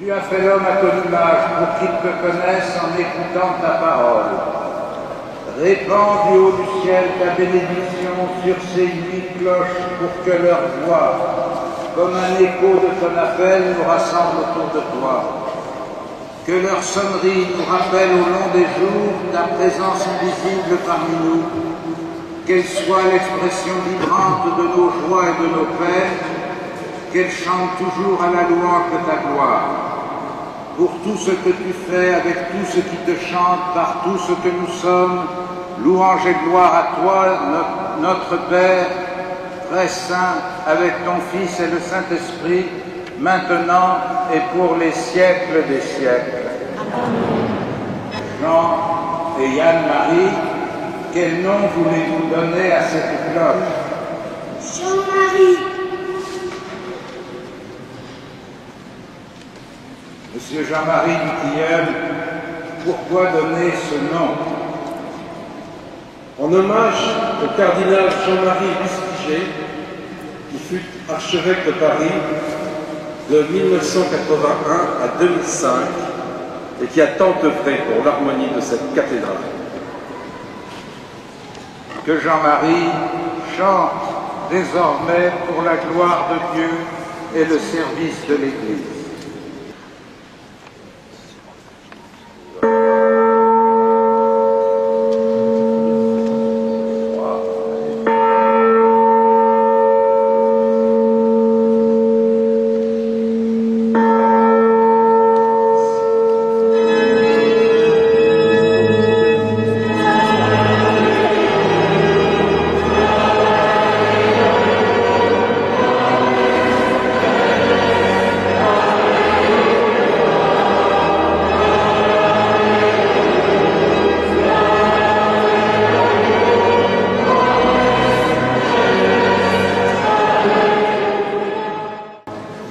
Tu as fait l'homme à ton image pour qu'il te connaisse en écoutant ta parole. Répands du haut du ciel ta bénédiction sur ces 8 cloches pour que leur voix, comme un écho de ton appel, nous rassemble autour de toi. Que leur sonnerie nous rappelle au long des jours ta présence invisible parmi nous. Qu'elle soit l'expression vibrante de nos joies et de nos peines, qu'elle chante toujours à la louange de ta gloire. Pour tout ce que tu fais, avec tout ce qui te chante, par tout ce que nous sommes, louange et gloire à toi, notre Père, très saint, avec ton Fils et le Saint-Esprit, maintenant et pour les siècles des siècles. Jean et Yann-Marie, quel nom voulez-vous donner à cette cloche? Jean-Marie. Monsieur Jean-Marie Duquilleul, pourquoi donner ce nom? En hommage au cardinal Jean-Marie Lustiger, qui fut archevêque de Paris de 1981 à 2005 et qui a tant œuvré pour l'harmonie de cette cathédrale. Que Jean-Marie chante désormais pour la gloire de Dieu et le service de l'Église.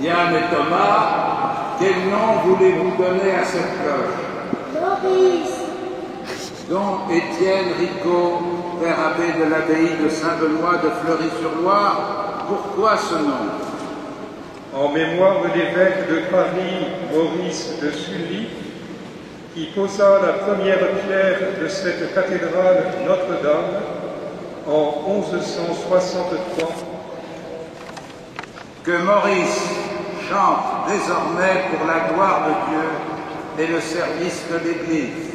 Yann et Thomas, quel nom voulez-vous donner à cette cloche? Maurice. Don Étienne Ricot, père abbé de l'abbaye de Saint-Benoît de Fleury-sur-Loire, pourquoi ce nom? En mémoire de l'évêque de Paris, Maurice de Sully, qui posa la première pierre de cette cathédrale Notre-Dame en 1163. Que Maurice chante désormais pour la gloire de Dieu et le service de l'Église.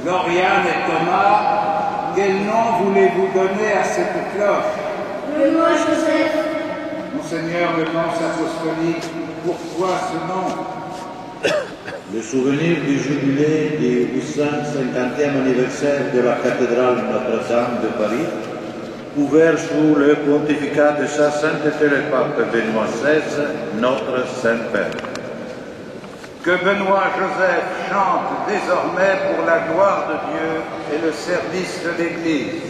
Lauriane et Thomas, quel nom voulez-vous donner à cette cloche? Benoît Joseph. Monseigneur le nonce apostolique, pourquoi ce nom? Le souvenir du jubilé du 850e anniversaire de la cathédrale Notre-Dame de Paris, ouvert sous le pontificat de sa sainteté le pape Benoît XVI, notre Saint-Père. Que Benoît Joseph chante désormais pour la gloire de Dieu et le service de l'Église.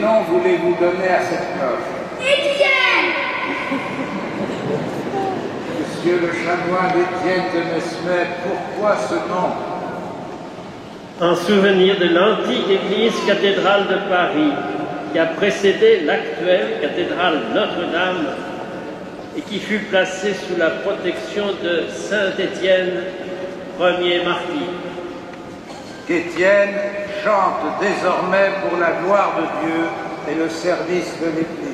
Quel nom voulez-vous donner à cette cloche? Étienne! Monsieur le chanoine Étienne de Mesmer, pourquoi ce nom? En souvenir de l'antique église cathédrale de Paris, qui a précédé l'actuelle cathédrale Notre-Dame et qui fut placée sous la protection de Saint Étienne, premier martyr. Qu'Étienne chante désormais pour la gloire de Dieu et le service de l'Église.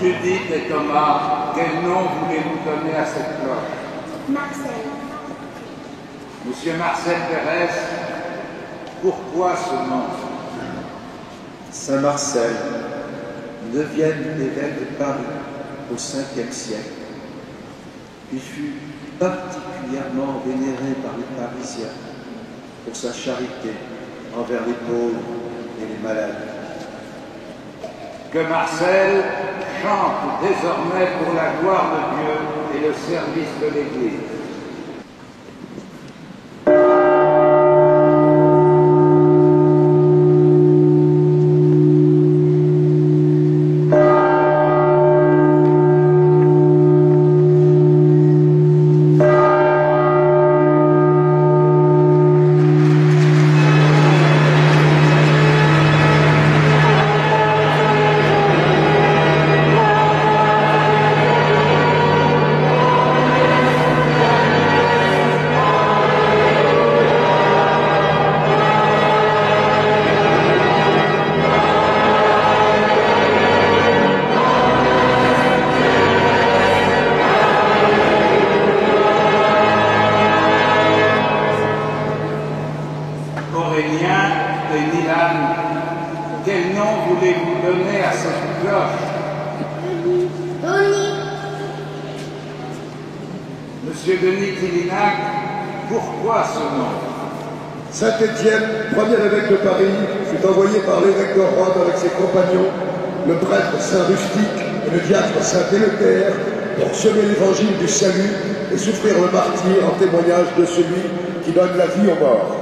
Judith et Thomas, quel nom voulez-vous donner à cette cloche? Marcel. Monsieur Marcel Pérez, pourquoi ce nom? Saint Marcel, 9e évêque de Paris au 5e siècle. Il fut particulièrement vénéré par les Parisiens pour sa charité envers les pauvres et les malades. Que Marcel chante désormais pour la gloire de Dieu et le service de l'Église. Aurélien et Milan, quel nom voulez-vous donner à cette cloche? Denis. Monsieur Denis Tillinac, pourquoi ce nom? Saint-Étienne, premier évêque de Paris, fut envoyé par l'évêque de Rome avec ses compagnons, le prêtre Saint Rustique et le diacre Saint Éleuthère, pour semer l'évangile du salut et souffrir le martyre en témoignage de celui qui donne la vie aux morts.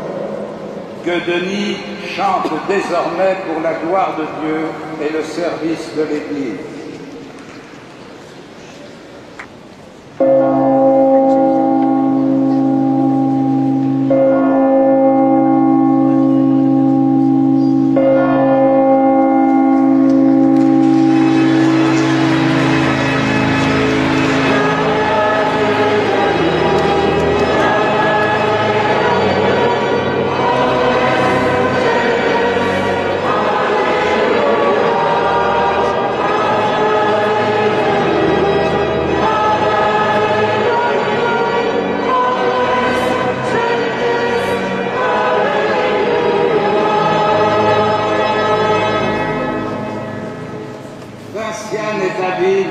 Que Denis chante désormais pour la gloire de Dieu et le service de l'Église. Vinciane et David,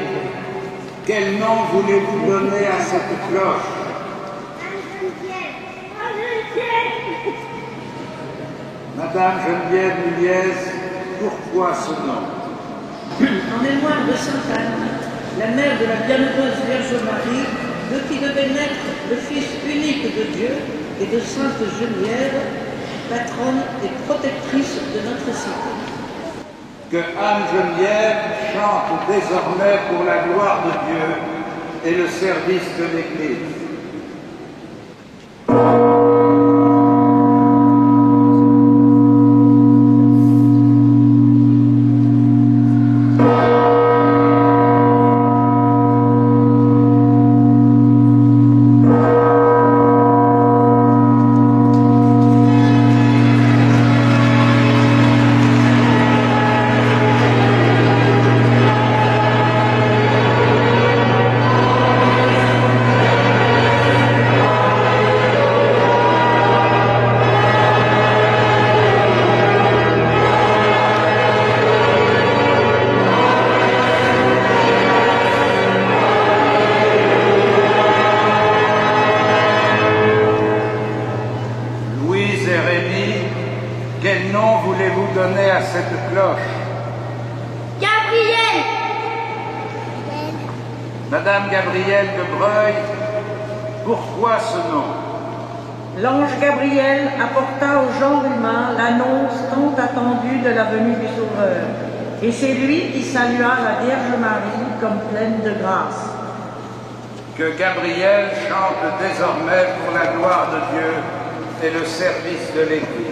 quel nom voulez-vous donner à cette cloche? Madame Geneviève Muliez, pourquoi ce nom? En mémoire de Sainte Anne, la mère de la bienheureuse Vierge Marie, de qui devait naître le Fils unique de Dieu, et de Sainte Geneviève, patronne et protectrice de notre cité. Que Anne Geneviève chante désormais pour la gloire de Dieu et le service de l'Église. cette cloche? Gabriel. Madame Gabrielle de Breuil, pourquoi ce nom? L'ange Gabriel apporta au genre humain l'annonce tant attendue de la venue du Sauveur. Et c'est lui qui salua la Vierge Marie comme pleine de grâce. Que Gabriel chante désormais pour la gloire de Dieu et le service de l'Église.